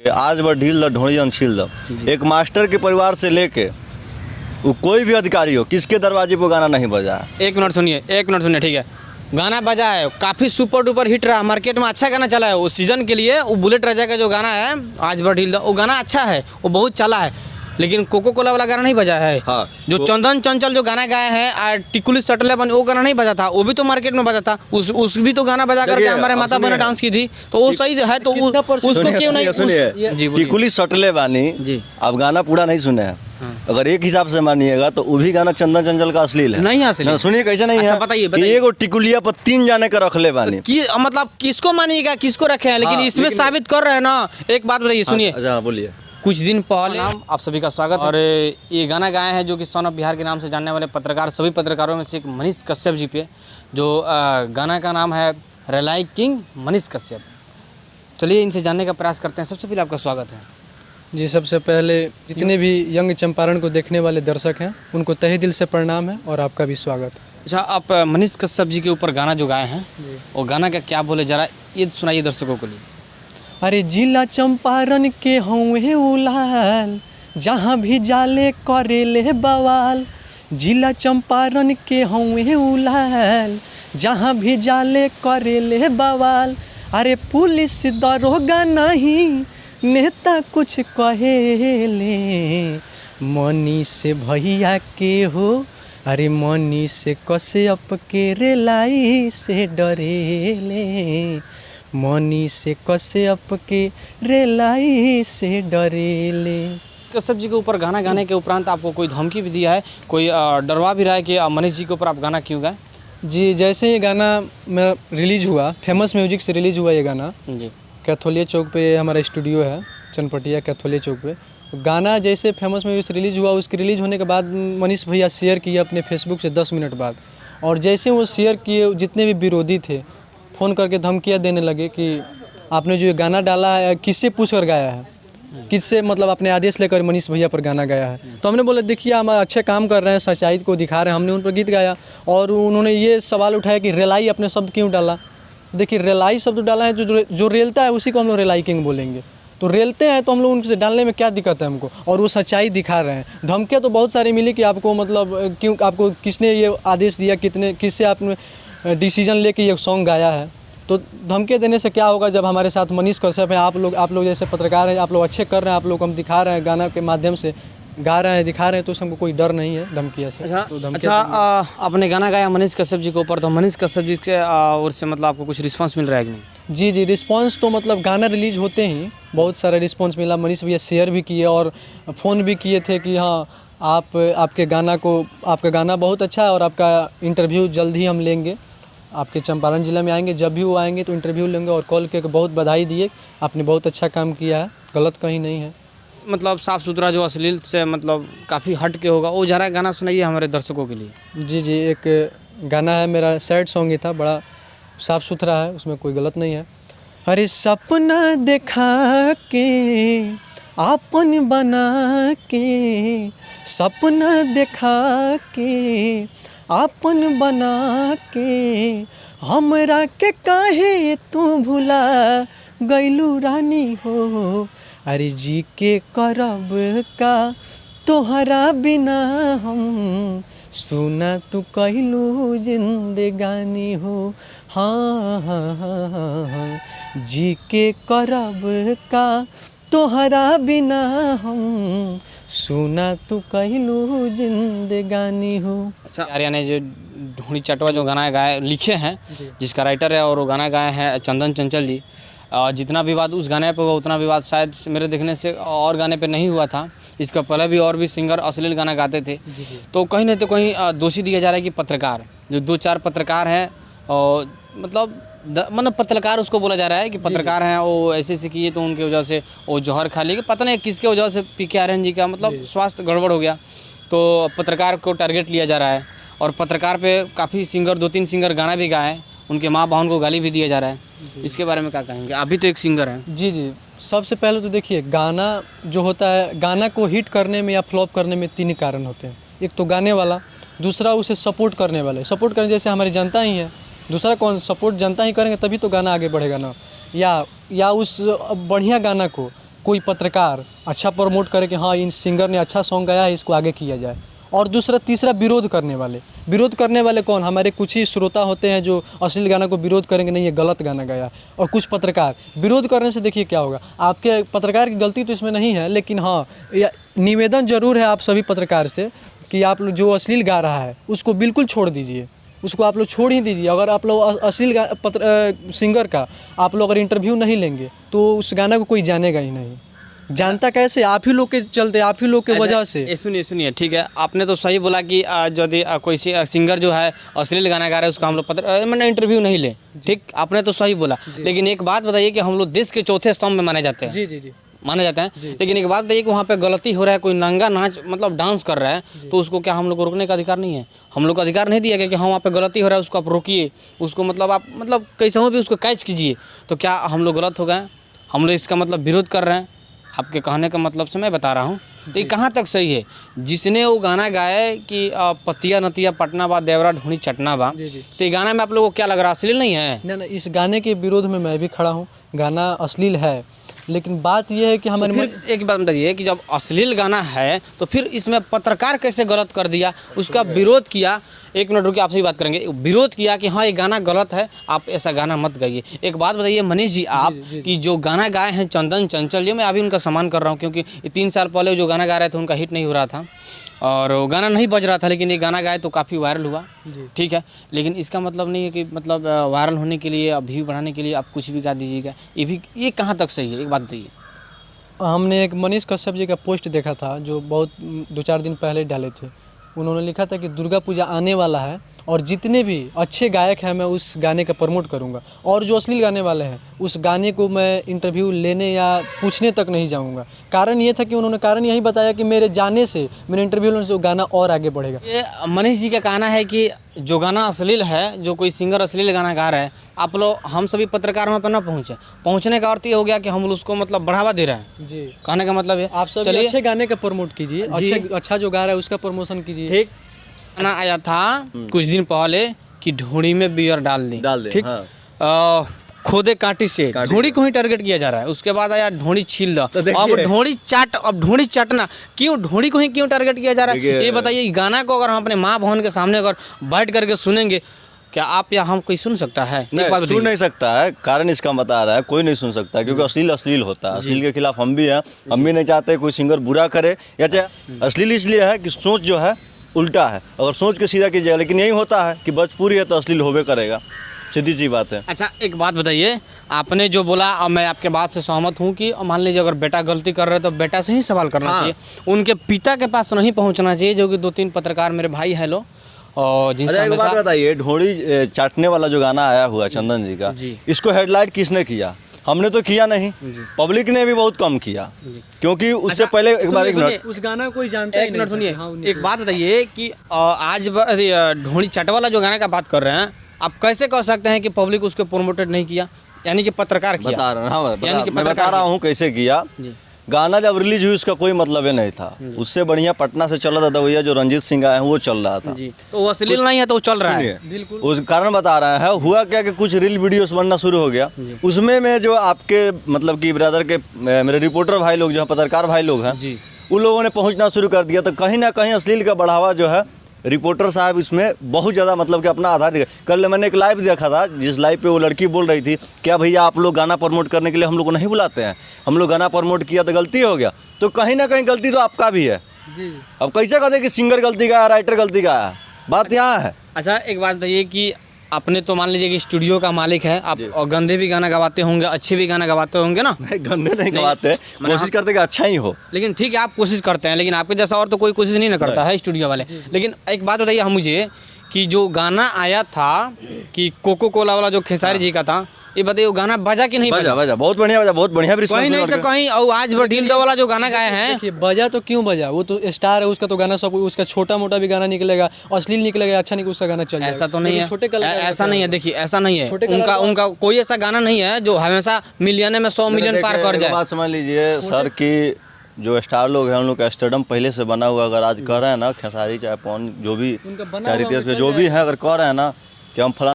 आज बर ढील द ढोड़ियन छील द। एक मास्टर के परिवार से लेके वो कोई भी अधिकारी हो, किसके दरवाजे पर गाना नहीं बजा। एक मिनट सुनिए, ठीक है। गाना बजा है, काफ़ी सुपर डुपर हिट रहा, मार्केट में अच्छा गाना चला है। उस सीज़न के लिए वो बुलेट राजा का जो गाना है आज बर ढील द, वो गाना अच्छा है, वो बहुत चला है। लेकिन कोको कोला वाला गाना नहीं बजा है। हाँ, जो चंदन चंचल जो गाना गाए हैं टिकुली सटले बन, वो गाना नहीं बजा था, वो भी तो मार्केट में बजा था। उस भी तो गाना बजा करके हमारे माता बहन डांस की थी, तो वो सही है। तो उसको क्यों नहीं सुनिए, टिकुली सटले बानी जी। अब गाना पूरा नहीं सुने हैं। अगर एक हिसाब से मानिएगा तो वो भी गाना चंदन चंचल का अश्लील है। नहीं असली, सुनिए कैसे नहीं अच्छा, है। बताइए एगो टिकुलिया पर 3 जाने का रख ले बानी कि मतलब किसको मानिएगा, किसको रखे हैं, लेकिन इसमें साबित कर रहे हैं ना। एक बात बताइए, सुनिए। अच्छा बोलिए। कुछ दिन पहले आप सभी का स्वागत है। और ये गाना गाए हैं जो कि सन ऑफ बिहार के नाम से जानने वाले पत्रकार, सभी पत्रकारों में से एक मनीष कश्यप जी पे, जो गाना का नाम है रेलाई किंग मनीष कश्यप। चलिए इनसे जानने का प्रयास करते हैं। सबसे पहले आपका स्वागत है जी। सबसे पहले जितने भी यंग चंपारण को देखने वाले दर्शक हैं उनको तहे दिल से प्रणाम है और आपका भी स्वागत है। अच्छा, आप मनीष कश्यप जी के ऊपर गाना जो गाए हैं वो गाना का क्या बोले, जरा ये सुनाइए दर्शकों के लिए। अरे जिला चंपारण के हौवे उलाल, जहाँ भी जाले करेले बवाल। जिला चंपारण के हौवे उलाल, जहाँ भी जाले करेले बवाल। अरे पुलिस दरोगा नहीं, नेता कुछ कहेले। मनी से भैया के हो, अरे मनी से कश्यप के रेलाई से डरेले। मनी से कश्यप के रेलाई से डरेले। कश्यप जी के ऊपर गाना गाने के उपरांत आपको कोई धमकी भी दिया है, कोई डरवा भी रहा है कि मनीष जी के ऊपर आप गाना क्यों गाए? जी, जैसे ये गाना में रिलीज़ हुआ, फेमस म्यूजिक से रिलीज़ हुआ ये गाना जी। कैथोलिया चौक पे हमारा स्टूडियो है, चनपटिया कैथोलिया चौक पे। तो गाना जैसे फेमस म्यूजिक से रिलीज़ हुआ, उसके रिलीज़ होने के बाद मनीष भैया शेयर किए अपने फेसबुक से 10 मिनट बाद। और जैसे वो शेयर किए, जितने भी विरोधी थे फ़ोन करके धमकियाँ देने लगे कि आपने जो ये गाना डाला है किससे पूछ कर गाया है, किससे मतलब अपने आदेश लेकर मनीष भैया पर गाना गाया है। तो हमने बोला देखिए हम अच्छे काम कर रहे हैं, सच्चाई को दिखा रहे हैं, हमने उन पर गीत गाया। और उन्होंने ये सवाल उठाया कि रेलाई अपने शब्द क्यों डाला। देखिए रेलाई शब्द डाला है, जो रेलता है उसी को हम लोग रेलाई किंग बोलेंगे। तो रेलते हैं तो हम लोग उनसे डालने में क्या दिक्कत है हमको, और वो सच्चाई दिखा रहे हैं। धमकियाँ तो बहुत सारी मिली कि आपको मतलब क्यों, आपको किसने ये आदेश दिया, किससे आपने डिसीजन लेके ये सॉन्ग गाया है। तो धमकी देने से क्या होगा, जब हमारे साथ मनीष कश्यप हैं, आप लोग जैसे पत्रकार हैं, आप लोग अच्छे कर रहे हैं, आप लोग हम दिखा रहे हैं, गाना के माध्यम से गा रहे हैं, दिखा रहे हैं, तो उसमें हमको कोई डर नहीं है धमकिया से। अच्छा, आपने गाना गाया मनीष कश्यप जी के ऊपर, तो मनीष कश्यप जी के ओर से मतलब आपको कुछ रिस्पांस मिल रहा है कि नहीं? जी, रिस्पांस तो मतलब गाना रिलीज होते ही बहुत सारा रिस्पांस मिला। मनीष भैया शेयर भी किए और फ़ोन भी किए थे कि हाँ आपका गाना बहुत अच्छा है और आपका इंटरव्यू जल्द ही हम लेंगे, आपके चंपारण ज़िला में आएंगे, जब भी वो आएंगे तो इंटरव्यू लेंगे। और कॉल करके बहुत बधाई दिए, आपने बहुत अच्छा काम किया है, गलत कहीं नहीं है। मतलब साफ़ सुथरा, जो अश्लील से मतलब काफ़ी हट के होगा, वो जरा गाना सुनाइए हमारे दर्शकों के लिए। जी, एक गाना है मेरा, सैड सॉन्ग ही था, बड़ा साफ़ सुथरा है, उसमें कोई गलत नहीं है। अरे सपना देखा के आपन बना के, सपना देखा के आपन बना के, हमरा के काहे तू भुला गइलू रानी हो। अरे जी के करब का तोहरा बिना हम, सुना तू कहलू जिंदगानी हो। हाँ हाँ हाँ हाँ हाँ, जी के करब का तोहरा बिना हम, सुना तू कहलू जिंदगानी हो। अच्छा, आर्या ने जो ढूंढी चटवा जो गाना गाए लिखे हैं, जिसका राइटर है और वो गाना गाए हैं चंदन चंचल जी। जितना विवाद उस गाने पे हुआ उतना विवाद शायद मेरे देखने से और गाने पे नहीं हुआ था। इसका पहले भी और भी सिंगर अश्लील गाना गाते थे। तो कहीं ना कहीं दोषी दिया जा रहा है कि पत्रकार, जो 2-4 पत्रकार हैं, और मतलब पत्रकार उसको बोला जा रहा है कि पत्रकार हैं, वो ऐसे किए तो उनकी वजह से वो जौहर खा लिए, पता नहीं किसके वजह से पीके आर्यन जी का मतलब स्वास्थ्य गड़बड़ हो गया, तो पत्रकार को टारगेट लिया जा रहा है। और पत्रकार पे काफ़ी सिंगर, 2-3 सिंगर गाना भी गाए, उनके माँ बहन को गाली भी दिया जा रहा है। इसके बारे में क्या कहेंगे? आप भी तो एक सिंगर हैं। जी, सबसे पहले तो देखिए, गाना जो होता है, गाना को हिट करने में या फ्लॉप करने में 3 ही कारण होते हैं। एक तो गाने वाला, दूसरा उसे सपोर्ट करने वाले, सपोर्ट करने जैसे हमारी जनता ही है, दूसरा कौन, सपोर्ट जनता ही करेंगे तभी तो गाना आगे बढ़ेगा ना। या उस बढ़िया गाना को कोई पत्रकार अच्छा प्रमोट करे कि हाँ इन सिंगर ने अच्छा सॉन्ग गाया है, इसको आगे किया जाए। और दूसरा तीसरा विरोध करने वाले कौन? हमारे कुछ ही श्रोता होते हैं जो अश्लील गाना को विरोध करेंगे, नहीं ये गलत गाना गाया। और कुछ पत्रकार विरोध करने से देखिए क्या होगा, आपके पत्रकार की गलती तो इसमें नहीं है, लेकिन हाँ निवेदन जरूर है आप सभी पत्रकार से कि आप लोग जो अश्लील गा रहा है उसको बिल्कुल छोड़ दीजिए, उसको आप लोग छोड़ ही दीजिए। अगर आप लोग अश्लील सिंगर का आप लोग अगर इंटरव्यू नहीं लेंगे तो उस गाना को कोई जानेगा ही नहीं। जानता कैसे? आप ही लोग के चलते, आप ही लोग के वजह से। सुनिए ठीक है, आपने तो सही बोला कि यदि कोई सिंगर जो है अश्लील गाना गा रहा है उसका हम लोग मैंने इंटरव्यू नहीं ले, ठीक, आपने तो सही बोला। लेकिन एक बात बताइए कि हम लोग देश के चौथे स्तंभ में माने जाते हैं। जी माने जाते हैं, लेकिन एक बात बताइए कि वहाँ पे गलती हो रहा है, कोई नंगा नाच मतलब डांस कर रहा है, तो उसको क्या हम लोग को रोकने का अधिकार नहीं है? हम लोग को अधिकार नहीं दिया गया कि हाँ वहाँ पे गलती हो रहा है उसको आप रोकिए, उसको मतलब आप मतलब कैसे हो भी उसको कैच कीजिए। तो क्या हम लोग गलत हो गए? हम लोग इसका मतलब विरोध कर रहे हैं? आपके कहने का मतलब से मैं बता रहा हूँ, तो ये कहाँ तक सही है? जिसने वो गाना गाया है कि पतिया नतिया पटना बा देवरा ढूंढी चटना बा, तो ये गाना में आप लोगों को क्या लग रहा है, अश्लील नहीं है? ना, इस गाने के विरोध में मैं भी खड़ा हूँ। गाना अश्लील है, लेकिन बात यह है कि हमारे फिर एक बात बताइए कि जब अश्लील गाना है तो फिर इसमें पत्रकार कैसे गलत कर दिया, उसका विरोध किया। एक मिनट रुकिए, आपसे भी बात करेंगे। विरोध किया कि हाँ ये गाना गलत है, आप ऐसा गाना मत गाइए। एक बात बताइए मनीष जी, आप कि जो गाना गाए हैं चंदन चंचल जी, मैं अभी उनका सम्मान कर रहा हूँ क्योंकि 3 साल पहले जो गाना गा रहे थे उनका हिट नहीं हो रहा था और वो गाना नहीं बज रहा था, लेकिन ये गाना गाए तो काफ़ी वायरल हुआ, ठीक है। लेकिन इसका मतलब नहीं है कि मतलब वायरल होने के लिए, व्यू बढ़ाने के लिए आप कुछ भी गा दीजिएगा, ये कहाँ तक सही है? एक बात बताइए। हमने एक मनीष कश्यप जी का पोस्ट देखा था जो बहुत 2-4 दिन पहले डाले थे। उन्होंने लिखा था कि दुर्गा पूजा आने वाला है और जितने भी अच्छे गायक हैं मैं उस गाने का प्रमोट करूंगा, और जो अश्लील गाने वाले हैं उस गाने को मैं इंटरव्यू लेने या पूछने तक नहीं जाऊंगा। कारण ये था कि उन्होंने कारण यही बताया कि मेरे जाने से, मेरे इंटरव्यू लेने से वो गाना और आगे बढ़ेगा। ये मनीष जी का कहना है कि जो गाना अश्लील है, जो कोई सिंगर अश्लील गाना गा रहा है, आप लोग हम सभी पत्रकार वहाँ पर ना पहुँचने का अर्थ ये हो गया कि हम उसको मतलब बढ़ावा दे रहे हैं। जी, कहने का मतलब है आप सब अच्छे गाने का प्रमोट कीजिए, अच्छा जो गा रहा है उसका प्रमोशन कीजिए। ठीक, गाना आया था कुछ दिन पहले कि ढोड़ी में बियर डाल दी, ठीक, खोदे कांटी से ढोड़ी को ही टारगेट किया जा रहा है। उसके बाद आया ढोड़ी छील दो, अब ढोड़ी चाटना, क्यों ढोड़ी को ही क्यों टारगेट किया जा रहा है? ये बताइए। गाना को अगर हम अपने माँ बहन के सामने अगर बैठ करके सुनेंगे, क्या आप या हम कोई सुन सकता है? नहीं, सुन नहीं सकता है। कारण इसका बता रहा है, कोई नहीं सुन सकता है क्योंकि अश्लील होता है। अश्लील के खिलाफ हम भी हैं, हम भी नहीं चाहते कोई सिंगर बुरा करे या चाहे अश्लील इसलिए है कि सोच जो है उल्टा है, अगर सोच के सीधा कीजिएगा। लेकिन यही होता है कि भोजपुरी है तो अश्लील होबे करेगा, सीधी सी बात है। अच्छा एक बात बताइए, आपने जो बोला और मैं आपके बात से सहमत हूँ कि मान लीजिए अगर बेटा गलती कर रहे हैं तो बेटा से ही सवाल करना चाहिए, उनके पिता के पास नहीं पहुँचना चाहिए, जो कि 2-3 पत्रकार मेरे भाई हैं लोग। और जिनसे एक बात बताइए, ढोड़ी चाटने वाला जो गाना आया हुआ चंदन जी का, इसको हेडलाइट किसने किया? हमने तो किया नहीं, पब्लिक ने भी बहुत कम किया, क्योंकि उससे पहले एक मिनट, उस गाना को कोई जानता ही नहीं। एक मिनट सुनिए, एक बात बताइए कि आज ढोड़ी चाट वाला जो गाना का बात कर रहे हैं, आप कैसे कह सकते हैं कि पब्लिक उसको प्रमोटेड नहीं किया? यानी कि पत्रकार किया। मैं बता रहा हूँ कैसे किया। गाना जब रिलीज हुई उसका कोई मतलब ही नहीं था, उससे बढ़िया पटना से चला था दवैया जो रंजीत सिंह आए हैं वो चल रहा था। तो वो अश्लील नहीं है तो वो चल रहा है, बिल्कुल। उस कारण बता रहे हैं। हुआ क्या कि कुछ रील वीडियोस बनना शुरू हो गया, उसमें में जो आपके मतलब कि ब्रदर के मेरे रिपोर्टर भाई लोग जो हैं, पत्रकार भाई लोग हैं, उन लोगों ने पहुंचना शुरू कर दिया। तो कहीं ना कहीं अश्लील का बढ़ावा जो है रिपोर्टर साहब इसमें बहुत ज़्यादा मतलब कि अपना आधार दिखा। कल मैंने एक लाइव देखा था, जिस लाइव पे वो लड़की बोल रही थी, क्या भैया आप लोग गाना प्रमोट करने के लिए हम लोग को नहीं बुलाते हैं? हम लोग गाना प्रमोट किया तो गलती हो गया। तो कहीं ना कहीं गलती तो आपका भी है जी। अब कैसे कहते कि सिंगर गलती का है, राइटर गलती का है? बात यहाँ है। अच्छा एक बात बताइए कि आपने तो मान लीजिए कि स्टूडियो का मालिक है आप, और गंदे भी गाना गवाते होंगे, अच्छे भी गाना गवाते होंगे ना? नहीं, गंदे नहीं गवाते, कोशिश करते कि अच्छा ही हो। लेकिन ठीक है, आप कोशिश करते हैं, लेकिन आपके जैसा और तो कोई कोशिश नहीं करता है स्टूडियो वाले। लेकिन एक बात बताइए हम मुझे कि जो गाना आया था कि कोको कोला वाला जो खेसारी जी का था, ये बताइए वो गाना बजा कि नहीं बजा? बजा, बहुत बढ़िया बजा, बहुत बढ़िया भी कहीं नहीं तो कहीं। और आज ढील दो वाला जो गाना गाए हैं, देखिए बजा तो क्यों बजा, वो तो स्टार है, उसका तो गाना सब, उसका छोटा मोटा भी गाना निकलेगा, अश्लील निकलेगा, अच्छा नहीं उसका गाना चल जाएगा। ऐसा तो नहीं है, छोटे ऐसा नहीं है। देखिए ऐसा नहीं है, उनका कोई ऐसा गाना नहीं है जो हमेशा मिलियन में 100 मिलियन पार कर जाए। बात समझ लीजिए सर की जो स्टार लोग हैं उन लोग का स्टेडियम पहले से बना हुआ। अगर आज कह रहे हैं ना खेसारी चाहे पवन जो भी चाहे रितेश जो भी है, अगर कह रहे हैं ना कि हम फला